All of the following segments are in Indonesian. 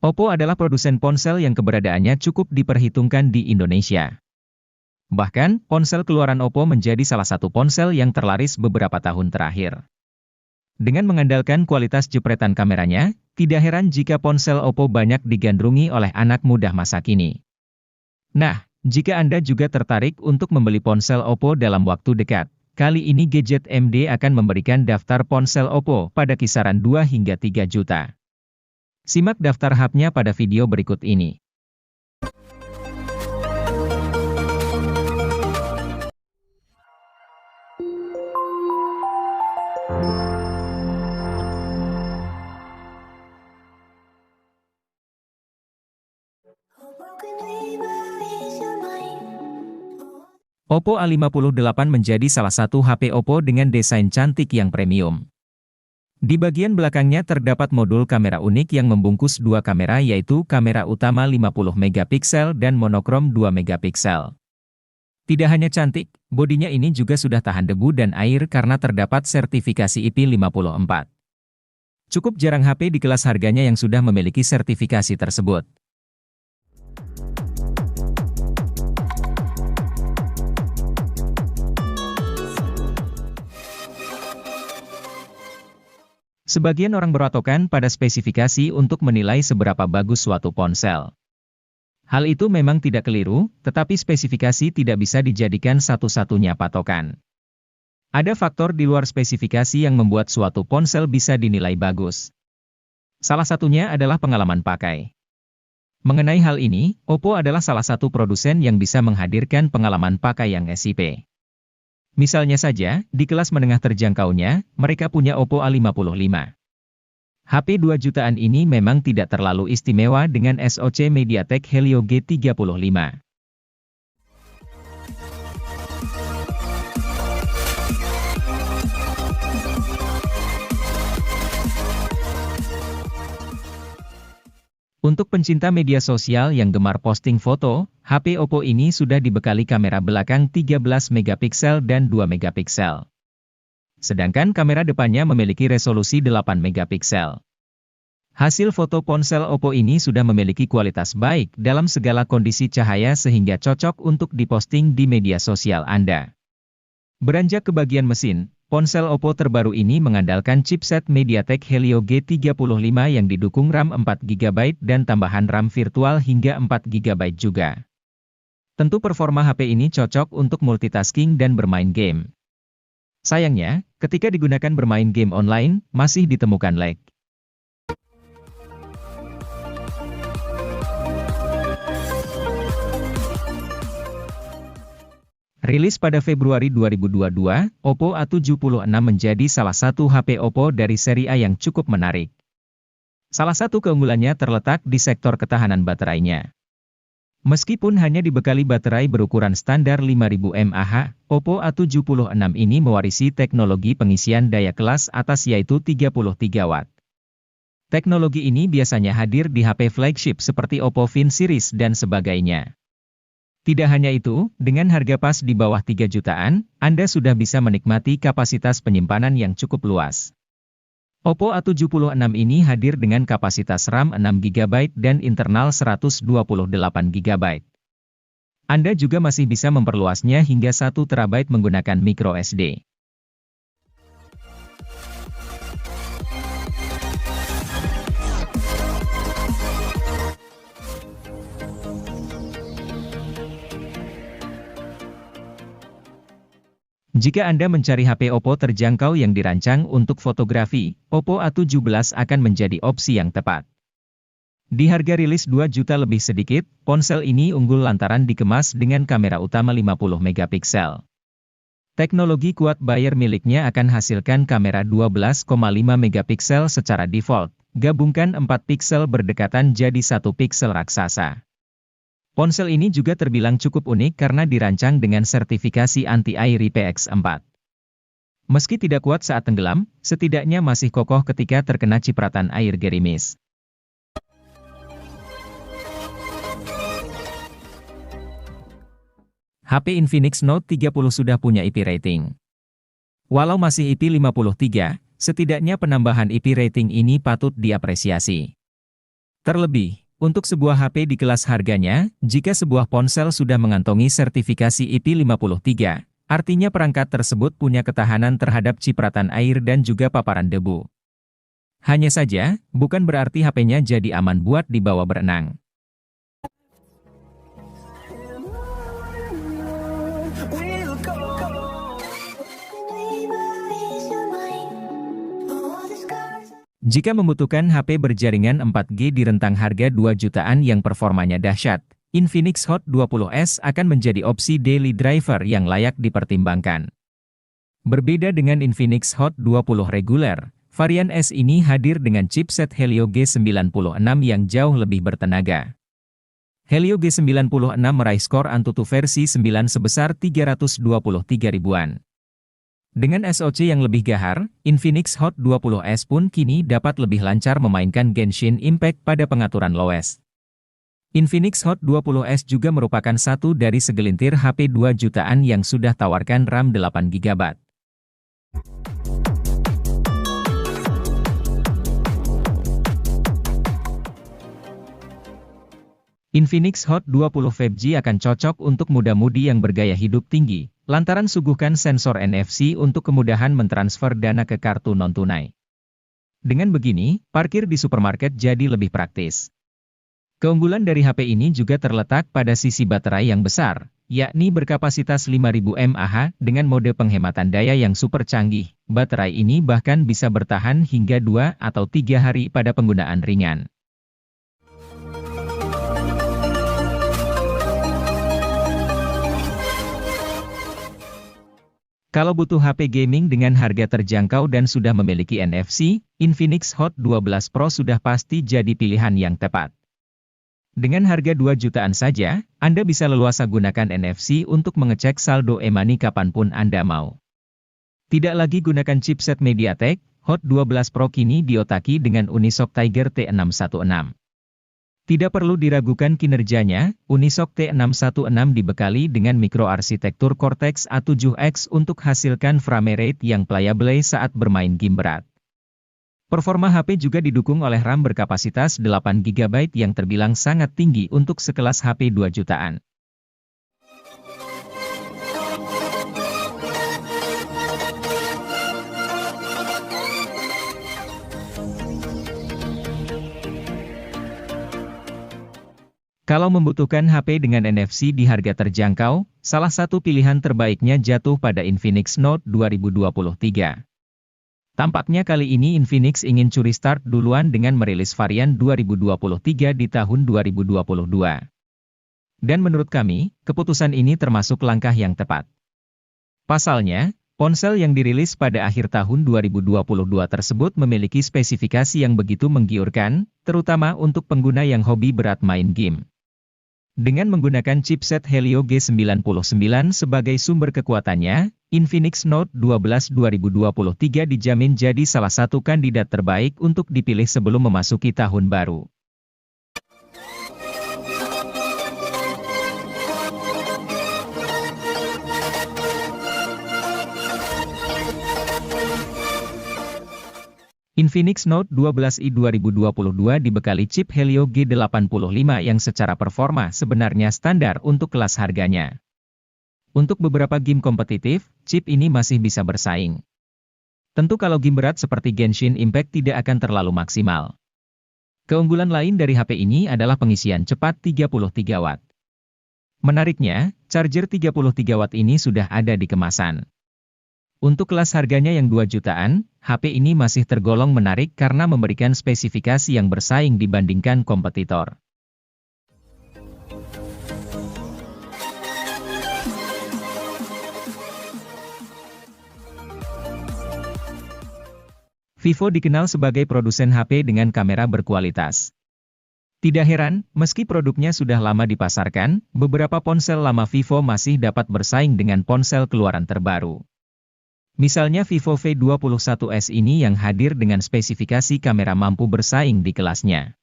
Oppo adalah produsen ponsel yang keberadaannya cukup diperhitungkan di Indonesia. Bahkan, ponsel keluaran Oppo menjadi salah satu ponsel yang terlaris beberapa tahun terakhir. Dengan mengandalkan kualitas jepretan kameranya, tidak heran jika ponsel Oppo banyak digandrungi oleh anak muda masa kini. Nah, jika Anda juga tertarik untuk membeli ponsel Oppo dalam waktu dekat, kali ini Gadget MD akan memberikan daftar ponsel Oppo pada kisaran 2 hingga 3 juta. Simak daftar hub-nya pada video berikut ini. Oppo A58 menjadi salah satu HP Oppo dengan desain cantik yang premium. Di bagian belakangnya terdapat modul kamera unik yang membungkus dua kamera yaitu kamera utama 50 megapiksel dan monokrom 2 megapiksel. Tidak hanya cantik, bodinya ini juga sudah tahan debu dan air karena terdapat sertifikasi IP54. Cukup jarang HP di kelas harganya yang sudah memiliki sertifikasi tersebut. Sebagian orang berpatokan pada spesifikasi untuk menilai seberapa bagus suatu ponsel. Hal itu memang tidak keliru, tetapi spesifikasi tidak bisa dijadikan satu-satunya patokan. Ada faktor di luar spesifikasi yang membuat suatu ponsel bisa dinilai bagus. Salah satunya adalah pengalaman pakai. Mengenai hal ini, Oppo adalah salah satu produsen yang bisa menghadirkan pengalaman pakai yang SIP. Misalnya saja, di kelas menengah terjangkaunya, mereka punya Oppo A55. HP 2 jutaan ini memang tidak terlalu istimewa dengan SoC MediaTek Helio G35. Untuk pencinta media sosial yang gemar posting foto, HP Oppo ini sudah dibekali kamera belakang 13 megapiksel dan 2 megapiksel. Sedangkan kamera depannya memiliki resolusi 8 megapiksel. Hasil foto ponsel Oppo ini sudah memiliki kualitas baik dalam segala kondisi cahaya sehingga cocok untuk diposting di media sosial Anda. Beranjak ke bagian mesin, ponsel Oppo terbaru ini mengandalkan chipset MediaTek Helio G35 yang didukung RAM 4GB dan tambahan RAM virtual hingga 4GB juga. Tentu performa HP ini cocok untuk multitasking dan bermain game. Sayangnya, ketika digunakan bermain game online, masih ditemukan lag. Rilis pada Februari 2022, Oppo A76 menjadi salah satu HP Oppo dari seri A yang cukup menarik. Salah satu keunggulannya terletak di sektor ketahanan baterainya. Meskipun hanya dibekali baterai berukuran standar 5000 mAh, Oppo A76 ini mewarisi teknologi pengisian daya kelas atas yaitu 33 Watt. Teknologi ini biasanya hadir di HP flagship seperti Oppo Find series dan sebagainya. Tidak hanya itu, dengan harga pas di bawah 3 jutaan, Anda sudah bisa menikmati kapasitas penyimpanan yang cukup luas. Oppo A76 ini hadir dengan kapasitas RAM 6GB dan internal 128GB. Anda juga masih bisa memperluasnya hingga 1 TB menggunakan microSD. Jika Anda mencari HP Oppo terjangkau yang dirancang untuk fotografi, Oppo A17 akan menjadi opsi yang tepat. Di harga rilis 2 juta lebih sedikit, ponsel ini unggul lantaran dikemas dengan kamera utama 50 megapiksel. Teknologi kuat Bayer miliknya akan hasilkan kamera 12,5 megapiksel secara default, gabungkan 4 piksel berdekatan jadi 1 piksel raksasa. Ponsel ini juga terbilang cukup unik karena dirancang dengan sertifikasi anti-air IPX4. Meski tidak kuat saat tenggelam, setidaknya masih kokoh ketika terkena cipratan air gerimis. HP Infinix Note 30 sudah punya IP rating. Walau masih IP53, setidaknya penambahan IP rating ini patut diapresiasi. Terlebih, untuk sebuah HP di kelas harganya, jika sebuah ponsel sudah mengantongi sertifikasi IP53, artinya perangkat tersebut punya ketahanan terhadap cipratan air dan juga paparan debu. Hanya saja, bukan berarti HP-nya jadi aman buat dibawa berenang. Jika membutuhkan HP berjaringan 4G di rentang harga 2 jutaan yang performanya dahsyat, Infinix Hot 20S akan menjadi opsi daily driver yang layak dipertimbangkan. Berbeda dengan Infinix Hot 20 reguler, varian S ini hadir dengan chipset Helio G96 yang jauh lebih bertenaga. Helio G96 meraih skor Antutu versi 9 sebesar 323 ribuan. Dengan SoC yang lebih gahar, Infinix Hot 20S pun kini dapat lebih lancar memainkan Genshin Impact pada pengaturan lowes. Infinix Hot 20S juga merupakan satu dari segelintir HP 2 jutaan yang sudah tawarkan RAM 8GB. Infinix Hot 20 5G akan cocok untuk muda-mudi yang bergaya hidup tinggi, lantaran suguhkan sensor NFC untuk kemudahan mentransfer dana ke kartu non-tunai. Dengan begini, parkir di supermarket jadi lebih praktis. Keunggulan dari HP ini juga terletak pada sisi baterai yang besar, yakni berkapasitas 5000 mAh dengan mode penghematan daya yang super canggih. Baterai ini bahkan bisa bertahan hingga 2 atau 3 hari pada penggunaan ringan. Kalau butuh HP gaming dengan harga terjangkau dan sudah memiliki NFC, Infinix Hot 12 Pro sudah pasti jadi pilihan yang tepat. Dengan harga 2 jutaan saja, Anda bisa leluasa gunakan NFC untuk mengecek saldo e-money kapanpun Anda mau. Tidak lagi gunakan chipset MediaTek, Hot 12 Pro kini diotaki dengan Unisoc Tiger T616. Tidak perlu diragukan kinerjanya, Unisoc T616 dibekali dengan mikroarsitektur Cortex A7X untuk hasilkan frame rate yang playable saat bermain game berat. Performa HP juga didukung oleh RAM berkapasitas 8GB yang terbilang sangat tinggi untuk sekelas HP 2 jutaan. Kalau membutuhkan HP dengan NFC di harga terjangkau, salah satu pilihan terbaiknya jatuh pada Infinix Note 2023. Tampaknya kali ini Infinix ingin curi start duluan dengan merilis varian 2023 di tahun 2022. Dan menurut kami, keputusan ini termasuk langkah yang tepat. Pasalnya, ponsel yang dirilis pada akhir tahun 2022 tersebut memiliki spesifikasi yang begitu menggiurkan, terutama untuk pengguna yang hobi berat main game. Dengan menggunakan chipset Helio G99 sebagai sumber kekuatannya, Infinix Note 12 2023 dijamin jadi salah satu kandidat terbaik untuk dipilih sebelum memasuki tahun baru. Infinix Note 12i 2022 dibekali chip Helio G85 yang secara performa sebenarnya standar untuk kelas harganya. Untuk beberapa game kompetitif, chip ini masih bisa bersaing. Tentu kalau game berat seperti Genshin Impact tidak akan terlalu maksimal. Keunggulan lain dari HP ini adalah pengisian cepat 33 Watt. Menariknya, charger 33 Watt ini sudah ada di kemasan. Untuk kelas harganya yang 2 jutaan, HP ini masih tergolong menarik karena memberikan spesifikasi yang bersaing dibandingkan kompetitor. Vivo dikenal sebagai produsen HP dengan kamera berkualitas. Tidak heran, meski produknya sudah lama dipasarkan, beberapa ponsel lama Vivo masih dapat bersaing dengan ponsel keluaran terbaru. Misalnya Vivo V21s ini yang hadir dengan spesifikasi kamera mampu bersaing di kelasnya.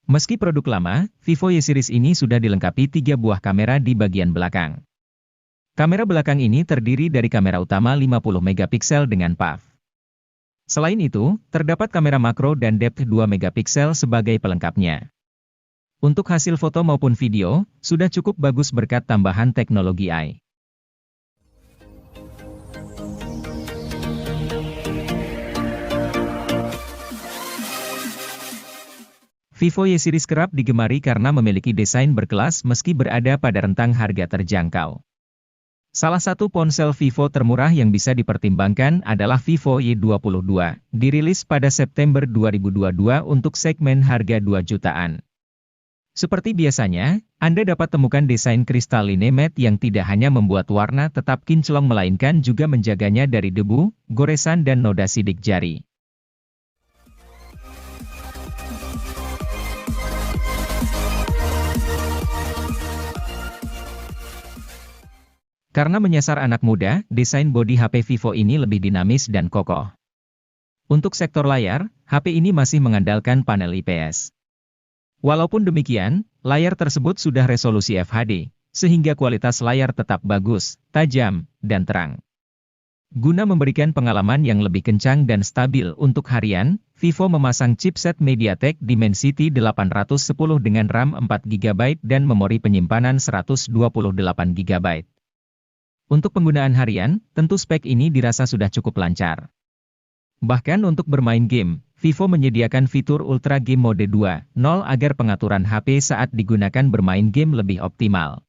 Meski produk lama, Vivo Y series ini sudah dilengkapi 3 buah kamera di bagian belakang. Kamera belakang ini terdiri dari kamera utama 50 megapiksel dengan PAF Selain itu, terdapat kamera makro dan depth 2 megapiksel sebagai pelengkapnya. Untuk hasil foto maupun video, sudah cukup bagus berkat tambahan teknologi AI. Vivo Y series kerap digemari karena memiliki desain berkelas meski berada pada rentang harga terjangkau. Salah satu ponsel Vivo termurah yang bisa dipertimbangkan adalah Vivo Y22, dirilis pada September 2022 untuk segmen harga 2 jutaan. Seperti biasanya, Anda dapat temukan desain kristalline matte yang tidak hanya membuat warna tetap kinclong melainkan juga menjaganya dari debu, goresan dan noda sidik jari. Karena menyasar anak muda, desain bodi HP Vivo ini lebih dinamis dan kokoh. Untuk sektor layar, HP ini masih mengandalkan panel IPS. Walaupun demikian, layar tersebut sudah resolusi FHD, sehingga kualitas layar tetap bagus, tajam, dan terang. Guna memberikan pengalaman yang lebih kencang dan stabil untuk harian, Vivo memasang chipset MediaTek Dimensity 810 dengan RAM 4GB dan memori penyimpanan 128GB. Untuk penggunaan harian, tentu spek ini dirasa sudah cukup lancar. Bahkan untuk bermain game, Vivo menyediakan fitur Ultra Game Mode 2.0 agar pengaturan HP saat digunakan bermain game lebih optimal.